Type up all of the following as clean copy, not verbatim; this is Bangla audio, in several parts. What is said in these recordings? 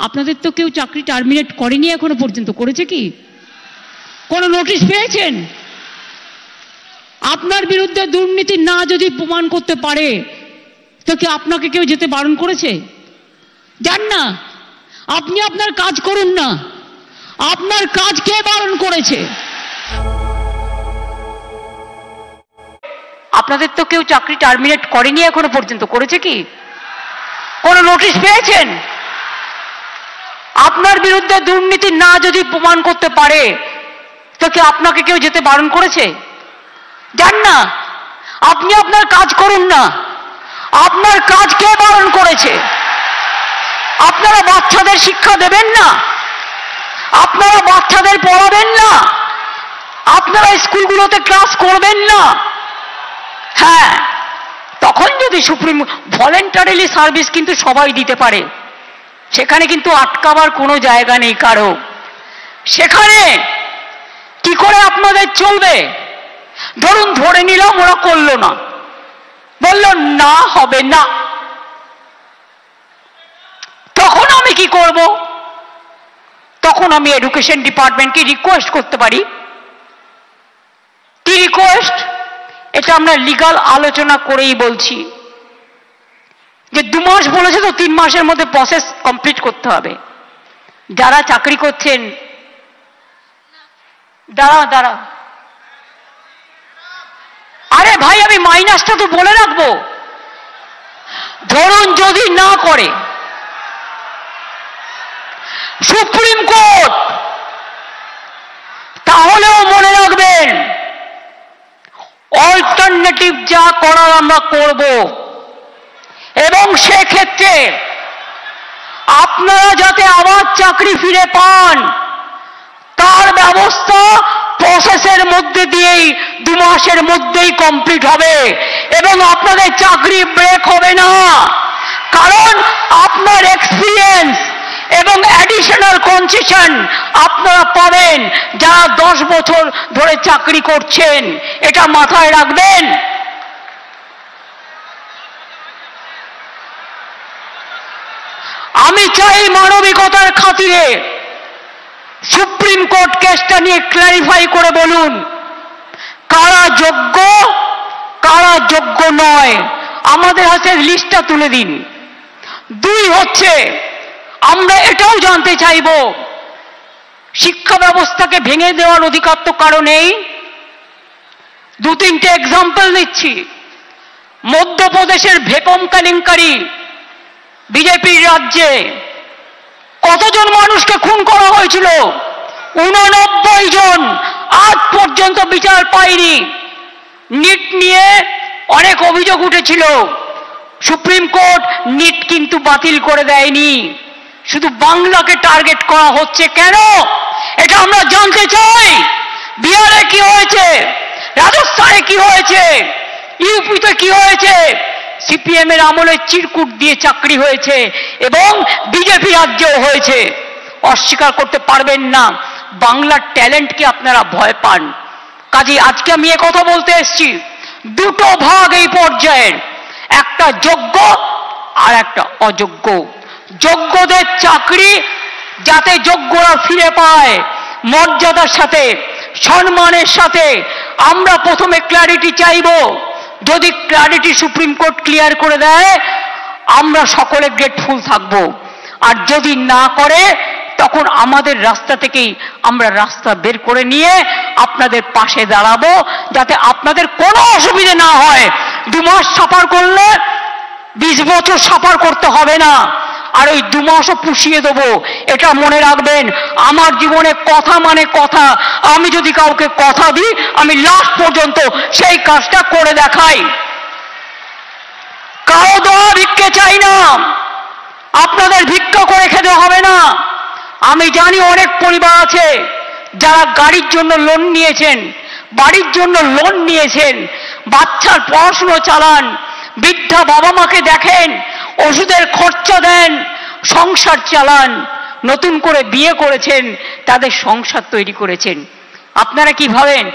আপনাদের তো কেউ চাকরি টার্মিনেট করেনি এখনো পর্যন্ত, করেছে কি? কোনো নোটিশ পেয়েছেন? আপনার বিরুদ্ধে দুর্নীতি না যদি প্রমাণ করতে পারে তো কি আপনাকে কেউ যেতে বারণ করেছে? যান না, আপনি আপনার কাজ করুন না। আপনার কাজ কে বারণ করেছে? আপনাদের তো কেউ চাকরি টার্মিনেট করেনি এখনো পর্যন্ত, করেছে কি? কোনো নোটিশ পেয়েছেন? আপনার বিরুদ্ধে দুর্নীতি না যদি প্রমাণ করতে পারে তো কি আপনাকে কেউ যেতে বারণ করেছে? যান না, আপনি আপনার কাজ করুন না। আপনার কাজ কে বারণ করেছে? আপনারা বাচ্চাদের শিক্ষা দেবেন না? আপনারা বাচ্চাদের পড়াবেন না? আপনারা স্কুলগুলোতে ক্লাস করবেন না? হ্যাঁ, তখন যদি সুপ্রিম ভলেন্টারিলি সার্ভিস কিন্তু সবাই দিতে পারে, সেখানে কিন্তু আটকাবার কোনো জায়গা নেই কারো। সেখানে কি করে আপনাদের চলবে? ধরুন ধরে নিলাম ওরা করলো না, বলল না হবে না, তখন আমি কি করব? তখন আমি এডুকেশন ডিপার্টমেন্টকে রিকোয়েস্ট করতে পারি। কি রিকোয়েস্ট? এটা আমরা লিগাল আলোচনা করেই বলছি যে 2 মাস বলেছে তো 3 মাসের মধ্যে প্রসেস কমপ্লিট করতে হবে। যারা চাকরি করছেন, দাঁড়া, আরে ভাই আমি মাইনাসটা তো বলে রাখবো। ধরুন যদি না করে সুপ্রিম কোর্ট, তাহলেও মনে রাখবেন অল্টারনেটিভ যা করার আমরা করব, এবং সেক্ষেত্রে আপনারা যাতে আবার চাকরি ফিরে পান তার ব্যবস্থা প্রসেসের মধ্যে দিয়েই 2 মাসের মধ্যেই কমপ্লিট হবে, এবং আপনাদের চাকরি ব্রেক হবে না। কারণ আপনার এক্সপিরিয়েন্স এবং অ্যাডিশনাল কনসেশন আপনারা পাবেন যারা 10 বছর ধরে চাকরি করছেন। এটা মাথায় রাখবেন। আমি চাই মানবিকতার খাতিরে সুপ্রিম কোর্ট কেসটা নিয়ে ক্ল্যারিফাই করে বলুন কারা যোগ্য কারা যোগ্য নয়। আমাদের হাতে লিস্টটা তুলে দিন। 2 হচ্ছে, আমরা এটাও জানতে চাইব শিক্ষা ব্যবস্থাকে ভেঙে দেওয়ার অধিকার তো কারো নেই। 2-3টে এক্সাম্পল নিচ্ছি। মধ্যপ্রদেশের ভেপম কেলেঙ্কারি, বিজেপির রাজ্যে কতজন মানুষকে খুন করা হয়েছিল? 89 জন, আজ পর্যন্ত বিচার পায়নি। নিট নিয়ে অনেক অভিযোগ উঠেছিল, সুপ্রিম কোর্ট নিট কিন্তু বাতিল করে দেয়নি। শুধু বাংলাকে টার্গেট করা হচ্ছে কেন? এটা আমরা জানতে চাই। বিহারে কি হয়েছে, রাজস্থানে কি হয়েছে, ইউপিতে কি হয়েছে? সিপিএম এর আমলে চিরকুট দিয়ে চাকরি হয়েছে এবং বিজেপি রাজ্যেও হয়েছে। অস্বীকার করতে পারবেন না। বাংলার ট্যালেন্টকে আপনারা ভয় পান। কাজে আজকে আমি কথা বলতে এসেছি, 2টো ভাগ এই পর্যায়ের, একটা যোগ্য আর একটা অযোগ্য। যোগ্যদের চাকরি যাতে যোগ্যরা ফিরে পায় মর্যাদার সাথে, সম্মানের সাথে, আমরা প্রথমে ক্ল্যারিটি চাইব। যদি ক্ল্যারিটি সুপ্রিম কোর্ট ক্লিয়ার করে দেয় আমরা সকলে গ্রেটফুল থাকব, আর যদি না করে তখন আমাদের রাস্তা থেকেই আমরা রাস্তা বের করে নিয়ে আপনাদের পাশে দাঁড়াবো, যাতে আপনাদের কোনো অসুবিধা না হয়। 2 মাস সাফার করলে 20 বছর সাফার করতে হবে না, আর ওই 2 মাসও পুষিয়ে দেবো। এটা মনে রাখবেন। আমার জীবনে কথা মানে কথা। আমি যদি কাউকে কথা দিই আমি লাস্ট পর্যন্ত সেই কাজটা করে দেখাই। কারো দেওয়া ভিক্ষে চাই না, আপনাদের ভিক্ষা করে খেতে হবে না। আমি জানি অনেক পরিবার আছে যারা গাড়ির জন্য লোন নিয়েছেন, বাড়ির জন্য লোন নিয়েছেন, বাচ্চার পড়াশুনো চালান, বৃদ্ধা বাবা মাকে দেখেন, ওষুধের খরচা দেন, সংসার চালান, নতুন করে বিয়ে করেছেন, তাদের সংসার তৈরি করেছেন। আপনারা কি ভাবেন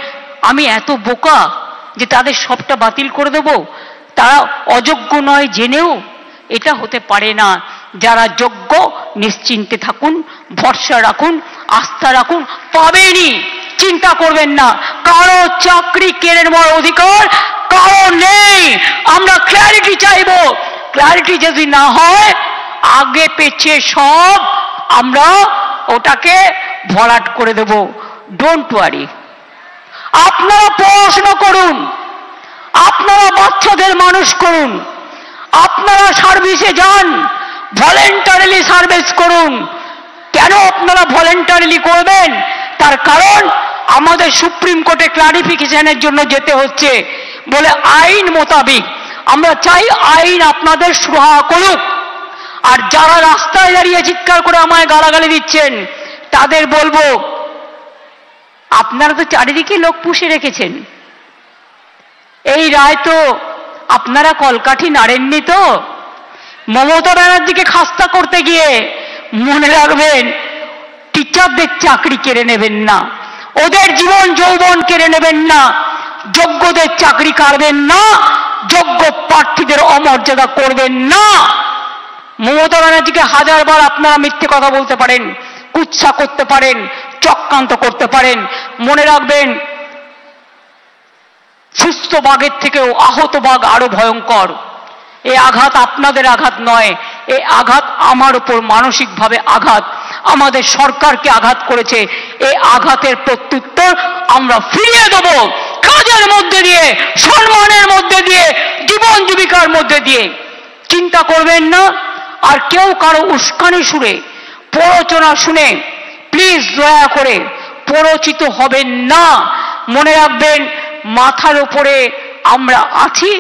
আমি এত বোকা যে তাদের সবটা বাতিল করে দেব? তারা অযোগ্য নয় জেনেও? এটা হতে পারে না। যারা যোগ্য নিশ্চিন্তে থাকুন, ভরসা রাখুন, আস্থা রাখুন, পাবেনই, চিন্তা করবেন না। কারো চাকরি কেড়ে নেওয়ার অধিকার কারো নেই। আমরা ক্ল্যারিটি চাইব। ক্ল্যারিটি যদি না হয় আগে পেছে সব আমরা ওটাকে ভরাট করে দেব। Don't worry. আপনারা পড়াশোনা করুন, আপনারা বাচ্চাদের মানুষ করুন, আপনারা সার্ভিসে যান, ভলেন্টারিলি সার্ভিস করুন। কেন আপনারা ভলেন্টারিলি করবেন? তার কারণ আমাদের সুপ্রিম কোর্টে ক্লারিফিকেশনের জন্য যেতে হচ্ছে বলে আইন মোতাবেক আমরা চাই আইন আপনাদের সুরাহা করুক। আর যারা রাস্তায় দাঁড়িয়ে চিৎকার করে আমায় গালাগালি দিচ্ছেন তাদের বলবো, আপনারা তো চারিদিকে লোক পুষে রেখেছেন, এই রায় তো আপনারা কলকাঠি নাড়েননি তো। মমতা ব্যানার্জিকে খাস্তা করতে গিয়ে মনে রাখবেন টিচারদের চাকরি কেড়ে নেবেন না, ওদের জীবন যৌবন কেড়ে নেবেন না, যোগ্যদের চাকরি কাড়বেন না, যোগ্য প্রার্থীদের অমর্যাদা করবেন না। মমতা ব্যানার্জিকে হাজারবার আপনারা মিথ্যে কথা বলতে পারেন, কুৎসা করতে পারেন, চক্রান্ত করতে পারেন। মনে রাখবেন সুস্থ বাঘের থেকেও আহত বাঘ আরো ভয়ঙ্কর। এই আঘাত আপনাদের আঘাত নয়, এই আঘাত আমার উপর মানসিকভাবে আঘাত, আমাদের সরকারকে আঘাত করেছে। এই আঘাতের প্রত্যুত্তর আমরা ফিরিয়ে দেব কাজের মধ্যে দিয়ে, সম্মানের মধ্যে দিয়ে, জীবন জীবিকার মধ্যে দিয়ে। চিন্তা করবেন না। আর কেউ কারো উস্কানি শুনে, প্ররোচনা শুনে প্লিজ দয়া করে প্ররোচিত হবেন না। মনে রাখবেন মাথার উপরে আমরা আছি,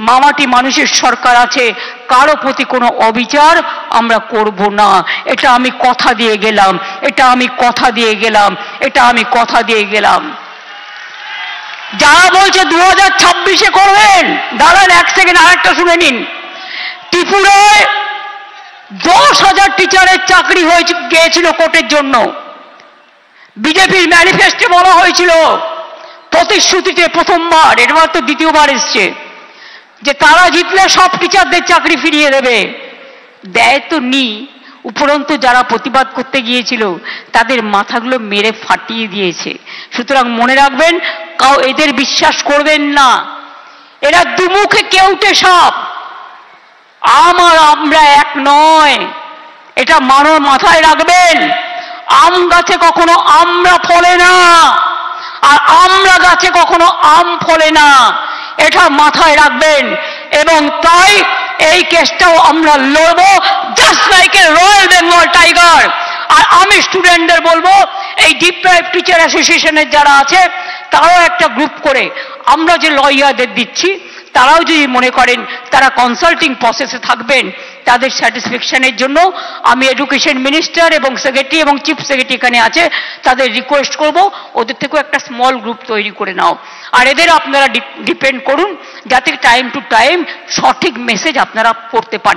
মামাটি মানুষের সরকার আছে, কারো প্রতি কোনো অবিচার আমরা করব না। এটা আমি কথা দিয়ে গেলাম, এটা আমি কথা দিয়ে গেলাম, এটা আমি কথা দিয়ে গেলাম। যারা বলছে 2026-এ করবেন, দাঁড়ান এক সেকেন্ড আরেকটা শুনে নিন। ত্রিপুরায় 10,000 টিচারের চাকরি হয়েছে গিয়েছিল কোর্টের জন্য। বিজেপির ম্যানিফেস্টে বলা হয়েছিল, প্রতিশ্রুতিতে প্রথমবার, এবার তো দ্বিতীয়বার এসছে, যে তারা জিতলে সব টিচারদের চাকরি ফিরিয়ে দেবে। দেয় তো নি, উপরন্তু যারা প্রতিবাদ করতে গিয়েছিল তাদের মাথাগুলো মেরে ফাটিয়ে দিয়েছে। সুতরাং মনে রাখবেন, এদের বিশ্বাস করবেন না, এরা দুমুখে কেউটে সাপ। আমরা এক নয়, এটা মাথায় রাখবেন। আম গাছে কখনো আমরা ফলে না, আর আমরা গাছে কখনো আম ফলে না, এটা মাথায় রাখবেন। এবং তাই এই কেসটাও আমরা লড়বো, just like a royal Bengal tiger. আর আমি স্টুডেন্টদের বলবো, এই ডিপ্রাইভ টিচার অ্যাসোসিয়েশনের যারা আছে তারাও একটা গ্রুপ করে, আমরা যে লয়ারদের দিচ্ছি তারাও যদি মনে করেন তারা কনসাল্টিং প্রসেসে থাকবেন, তাদের স্যাটিসফ্যাকশনের জন্য আমি এডুকেশন মিনিস্টার এবং সেক্রেটারি এবং চিফ সেক্রেটারি এখানে আছে, তাদের রিকোয়েস্ট করব ওদের থেকেও একটা স্মল গ্রুপ তৈরি করে নাও। আর এদের আপনারা ডিপেন্ড করুন যাতে টাইম টু টাইম সঠিক মেসেজ আপনারা পড়তে পারেন।